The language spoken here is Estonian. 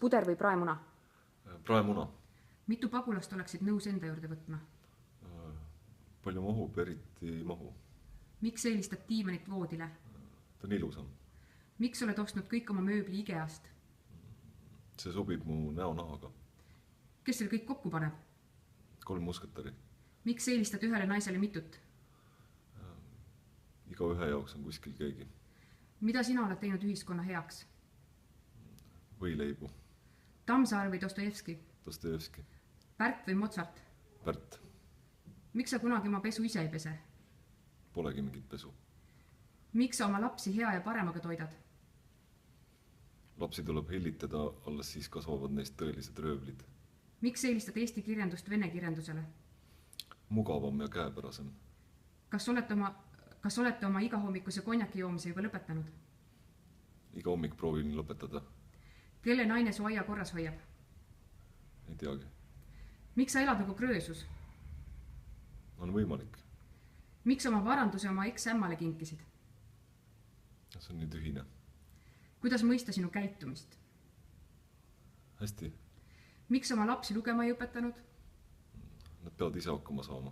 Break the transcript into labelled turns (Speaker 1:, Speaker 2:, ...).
Speaker 1: Puder või praemuna?
Speaker 2: Praemuna.
Speaker 1: Mitu pagulast oleksid nõus enda juurde võtma?
Speaker 2: Palju mahub, eriti mahu.
Speaker 1: Miks eelistad diivanit voodile?
Speaker 2: Ta on ilusam.
Speaker 1: Miks oled ostnud kõik oma mööbli Ikeast?
Speaker 2: See sobib mu näonahaga.
Speaker 1: Kes selle kõik kokku paneb?
Speaker 2: 3 musketäri.
Speaker 1: Miks eelistad ühele naisele mitut?
Speaker 2: Iga ühe jaoks on kuskil keegi.
Speaker 1: Mida sina oled teinud ühiskonna heaks?
Speaker 2: Võileibu.
Speaker 1: Tammsaar või Dostojevski?
Speaker 2: Dostojevski.
Speaker 1: Pärt või Mozart?
Speaker 2: Pärt.
Speaker 1: Miks sa kunagi oma pesu ise ei pese?
Speaker 2: Polegi mingit pesu.
Speaker 1: Miks sa oma lapsi hea ja paremaga toidad?
Speaker 2: Lapsi tuleb hellitada, alles siis kasvavad neist tõelised röövlid.
Speaker 1: Miks eelistad eesti kirjandust vene kirjandusele?
Speaker 2: Mugavam ja käepärasem.
Speaker 1: Kas olete oma igahommikuse konjaki joomise juba lõpetanud?
Speaker 2: Iga hommik proovin lõpetada.
Speaker 1: Kelle naine su aia korras hoiab?
Speaker 2: Ei teagi.
Speaker 1: Miks sa elad nagu kröösus?
Speaker 2: On võimalik.
Speaker 1: Miks oma varanduse oma eks-ämmale kinkisid?
Speaker 2: See on nii tühine.
Speaker 1: Kuidas mõista sinu käitumist?
Speaker 2: Hästi.
Speaker 1: Miks oma lapsi lugema ei õpetanud?
Speaker 2: Nad peavad ise hakkama saama.